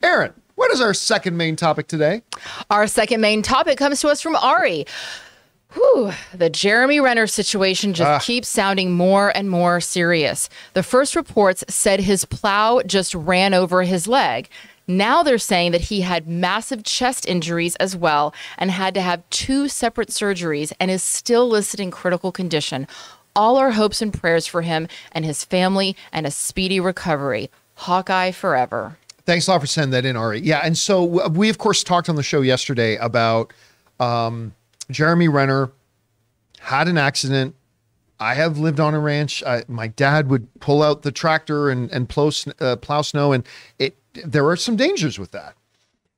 Aaron, what is our second main topic today? Our second main topic comes to us from Ari. Whew, the Jeremy Renner situation just keeps sounding more and more serious. The first reports said his plow just ran over his leg. Now they're saying that he had massive chest injuries as well and had to have 2 separate surgeries and is still listed in critical condition. All our hopes and prayers for him and his family and a speedy recovery. Hawkeye forever. Thanks a lot for sending that in, Ari. Yeah, and so we, of course, talked on the show yesterday about Jeremy Renner had an accident. I have lived on a ranch. My dad would pull out the tractor and plow snow, and there are some dangers with that.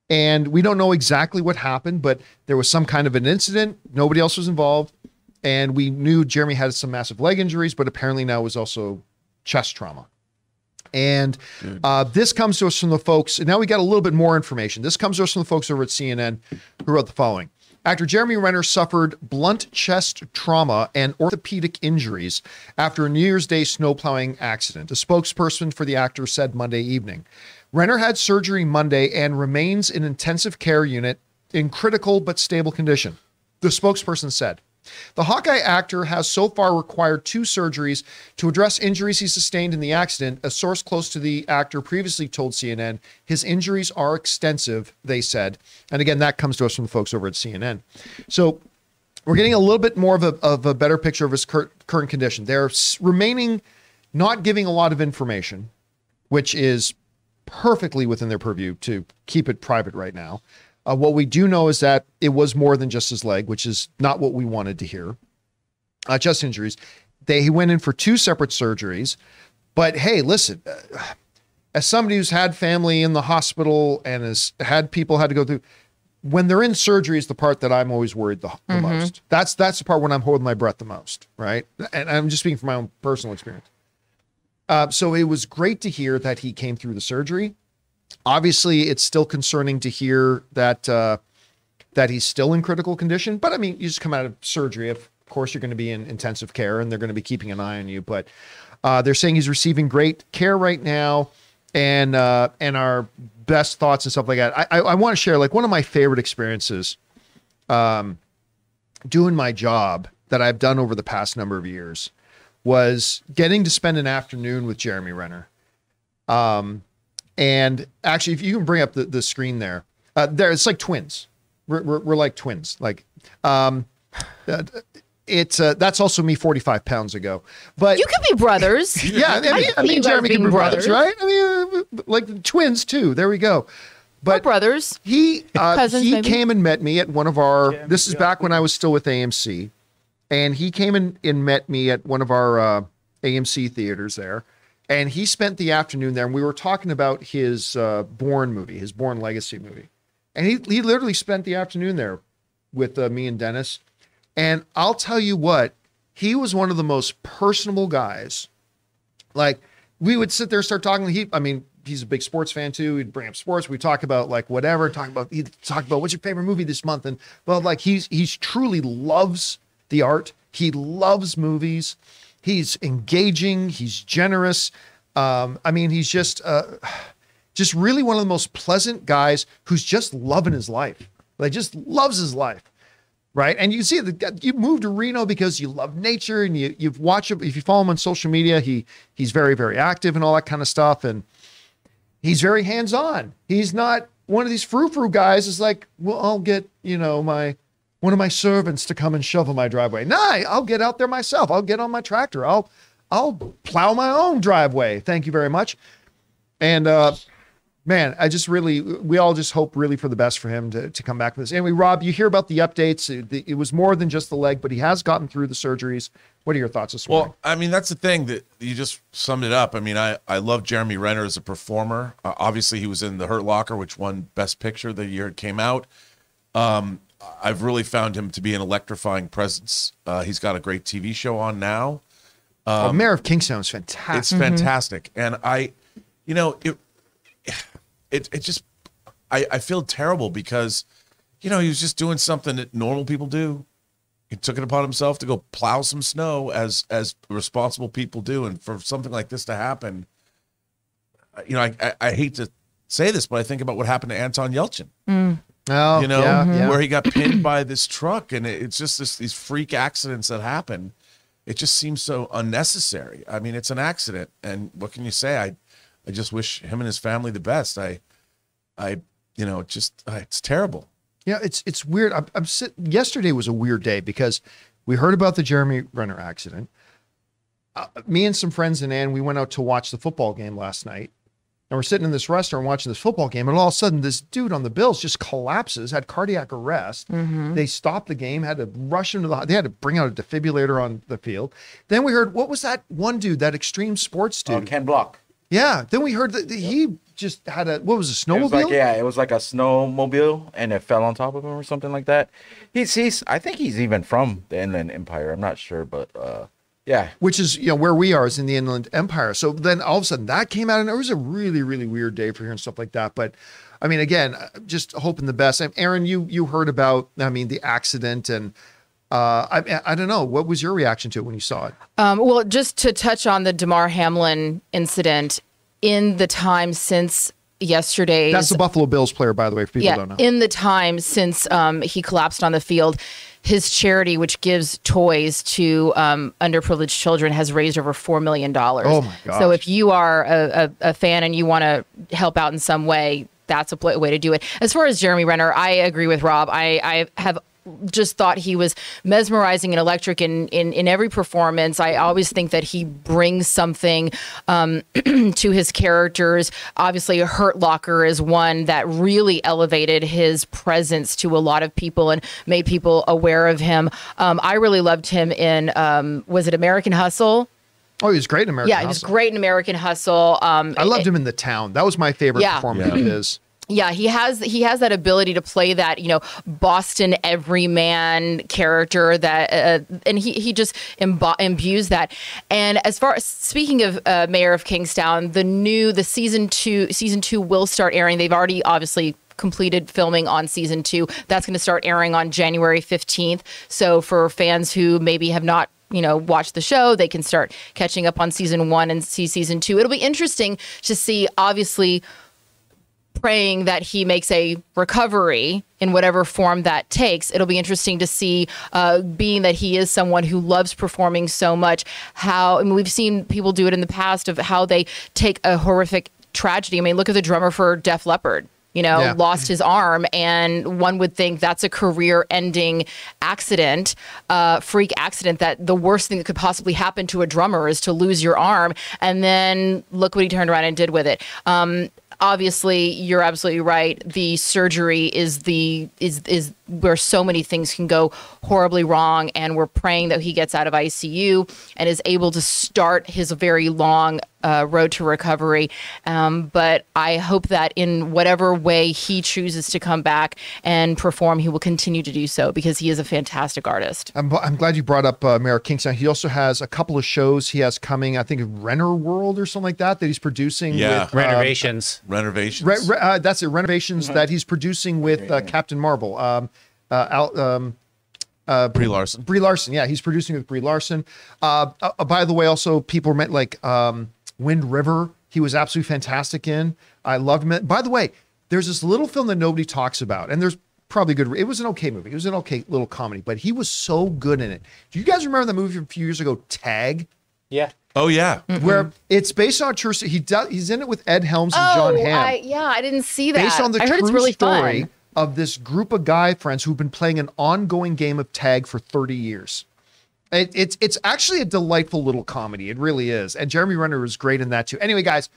And we don't know exactly what happened, but there was some kind of an incident. Nobody else was involved. And we knew Jeremy had some massive leg injuries, but apparently now it was also chest trauma. And this comes to us from the folks. And now we got a little bit more information. This comes to us from the folks over at CNN who wrote the following. Actor Jeremy Renner suffered blunt chest trauma and orthopedic injuries after a New Year's Day snowplowing accident, a spokesperson for the actor said Monday evening. Renner had surgery Monday and remains in intensive care unit in critical but stable condition, the spokesperson said. The Hawkeye actor has so far required 2 surgeries to address injuries he sustained in the accident. A source close to the actor previously told CNN his injuries are extensive, they said. And again, that comes to us from the folks over at CNN. So we're getting a little bit more of a better picture of his current condition. They're remaining not giving a lot of information, which is perfectly within their purview to keep it private right now. What we do know is that it was more than just his leg, which is not what we wanted to hear. Chest injuries. He went in for 2 separate surgeries. But hey, listen, as somebody who's had family in the hospital and has had people had to go through, when they're in surgery is the part that I'm always worried the most. That's the part when I'm holding my breath the most, right? And I'm just speaking from my own personal experience. So it was great to hear that he came through the surgery. Obviously, it's still concerning to hear that that he's still in critical condition. But I mean, you just come out of surgery. Of course, you're going to be in intensive care, and they're going to be keeping an eye on you. But they're saying he's receiving great care right now, and our best thoughts and stuff like that. I want to share like one of my favorite experiences doing my job that I've done over the past number of years was getting to spend an afternoon with Jeremy Renner. And actually, if you can bring up the screen there, it's like twins. We're like twins. Like, that's also me 45 pounds ago. But you could be brothers. Yeah, I mean Jeremy can be brothers, right? I mean, like twins too. There we go. But brothers. He Cousins, came and met me at one of our. This is back when I was still with AMC, and he came and met me at one of our AMC theaters there. And he spent the afternoon there, and we were talking about his Bourne movie, his Bourne Legacy movie. And he literally spent the afternoon there with me and Dennis. And I'll tell you what, he was one of the most personable guys. Like, we would sit there and start talking. He's a big sports fan too. He'd bring up sports. We talk about like whatever, he'd talk about what's your favorite movie this month. And well, like he's truly loves the art. He loves movies. He's engaging. He's generous. He's just really one of the most pleasant guys who's just loving his life. Like just loves his life. Right. And you see that you moved to Reno because you love nature and you've watched him. If you follow him on social media, he's very, very active and all that kind of stuff. And he's very hands-on. He's not one of these frou-frou guys. Is like, well, I'll get, one of my servants to come and shovel my driveway. No, I'll get out there myself. I'll get on my tractor. I'll plow my own driveway. Thank you very much. And man, we all just hope really for the best for him to come back with this. Anyway, Rob, you hear about the updates. It was more than just the leg, but he has gotten through the surgeries. What are your thoughts this morning? Well, I mean, that's the thing that you just summed it up. I mean, I love Jeremy Renner as a performer. Obviously, he was in The Hurt Locker, which won Best Picture the year it came out. I've really found him to be an electrifying presence. He's got a great TV show on now. Mayor of Kingstown is fantastic. It's fantastic. And I feel terrible because, he was just doing something that normal people do. He took it upon himself to go plow some snow as responsible people do. And for something like this to happen, I hate to say this, but I think about what happened to Anton Yelchin. Oh, You know, yeah. where he got pinned by this truck, and it's just these freak accidents that happen. It just seems so unnecessary. I mean, it's an accident, and what can you say? I just wish him and his family the best. It's terrible. Yeah, it's weird. Yesterday was a weird day because we heard about the Jeremy Renner accident. Me and some friends and Ann, we went out to watch the football game last night. And we're sitting in this restaurant watching this football game, and all of a sudden, this dude on the Bills just collapses, had cardiac arrest. They stopped the game, had to rush him to they had to bring out a defibrillator on the field. Then we heard, what was that one dude, that extreme sports dude? Ken Block. Yeah. Then we heard that he just had what was a snowmobile? It was like a snowmobile, and it fell on top of him or something like that. I think he's even from the Inland Empire. I'm not sure, but yeah. Which is, where we are is in the Inland Empire. So then all of a sudden that came out, and it was a really, really weird day for hearing stuff like that. But I mean, again, just hoping the best. Aaron, you heard about, the accident, and I don't know. What was your reaction to it when you saw it? Well, just to touch on the Damar Hamlin incident, in the time since yesterday. That's the Buffalo Bills player, by the way, for people who don't know. In the time since he collapsed on the field, his charity, which gives toys to underprivileged children, has raised over $4 million. Oh, my gosh. So if you are a fan and you want to help out in some way, that's a way to do it. As far as Jeremy Renner, I agree with Rob. I have just thought he was mesmerizing and electric in every performance. I always think that he brings something to his characters. Obviously, Hurt Locker is one that really elevated his presence to a lot of people and made people aware of him. I really loved him in, was it American Hustle? Oh, he was great in American Hustle. Yeah, he was great in American Hustle. I loved him in The Town. That was my favorite performance of his. Yeah, he has that ability to play that, Boston everyman character that, and he just imbues that. And as far as speaking of Mayor of Kingstown, the season two will start airing. They've already obviously completed filming on season 2. That's going to start airing on January 15th. So for fans who maybe have not watch the show, they can start catching up on season 1 and see season 2. It'll be interesting to see, obviously, praying that he makes a recovery in whatever form that takes. It'll be interesting to see, being that he is someone who loves performing so much, we've seen people do it in the past of how they take a horrific tragedy. I mean, look at the drummer for Def Leppard. Lost his arm, and one would think that's a career-ending accident, freak accident, that the worst thing that could possibly happen to a drummer is to lose your arm. And then look what he turned around and did with it. Obviously, you're absolutely right. The surgery is where so many things can go horribly wrong, and we're praying that he gets out of ICU and is able to start his very long road to recovery. But I hope that in whatever way he chooses to come back and perform, he will continue to do so, because he is a fantastic artist. I'm glad you brought up Mayor of Kingstown. He also has a couple of shows he has coming, I think Renner World or something like that he's producing. Yeah. With, Renovations. That's it. Renovations that he's producing with Captain Marvel. Brie Larson. Brie Larson. Yeah, he's producing with Brie Larson. By the way, also people meant Wind River. He was absolutely fantastic in. I loved him. By the way, there's this little film that nobody talks about, and there's probably good. It was an okay movie. It was an okay little comedy, but he was so good in it. Do you guys remember that movie from a few years ago, Tag? Yeah. Oh yeah. Where it's based on a true story. He's in it with Ed Helms and John Hamm. I didn't see that. Based on the I heard true it's really story fun. of this group of guy friends who've been playing an ongoing game of tag for 30 years. It's actually a delightful little comedy. It really is. And Jeremy Renner is great in that too. Anyway, guys,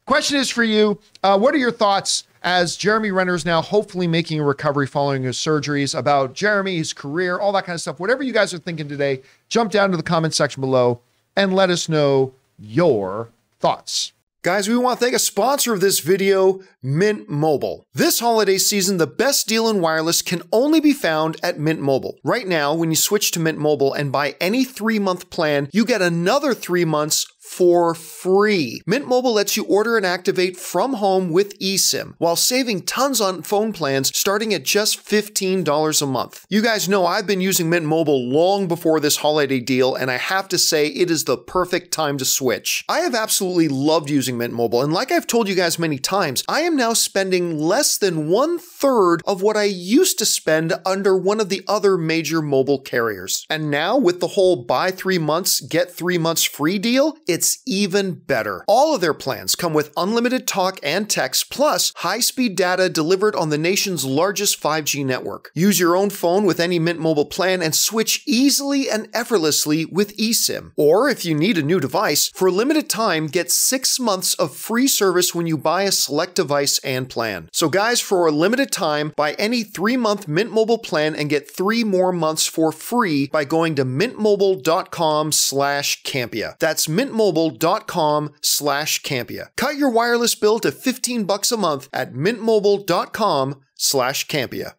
question is for you. What are your thoughts as Jeremy Renner is now hopefully making a recovery following his surgeries, about Jeremy, his career, all that kind of stuff? Whatever you guys are thinking today, jump down to the comment section below and let us know your thoughts. Guys, we want to thank a sponsor of this video, Mint Mobile. This holiday season, the best deal in wireless can only be found at Mint Mobile. Right now, when you switch to Mint Mobile and buy any 3-month plan, you get another 3 months for free. Mint Mobile lets you order and activate from home with eSIM while saving tons on phone plans starting at just $15 a month. You guys know I've been using Mint Mobile long before this holiday deal, and I have to say it is the perfect time to switch. I have absolutely loved using Mint Mobile, and like I've told you guys many times, I am now spending less than 1/3 of what I used to spend under one of the other major mobile carriers. And now with the whole buy 3 months, get 3 months free deal, it's even better. All of their plans come with unlimited talk and text, plus high-speed data delivered on the nation's largest 5G network. Use your own phone with any Mint Mobile plan and switch easily and effortlessly with eSIM. Or if you need a new device, for a limited time, get 6 months of free service when you buy a select device and plan. So guys, for a limited time, buy any 3-month Mint Mobile plan and get 3 more months for free by going to mintmobile.com/Campea. That's mintmobile.com/Campea. Cut your wireless bill to $15 a month at mintmobile.com/Campea.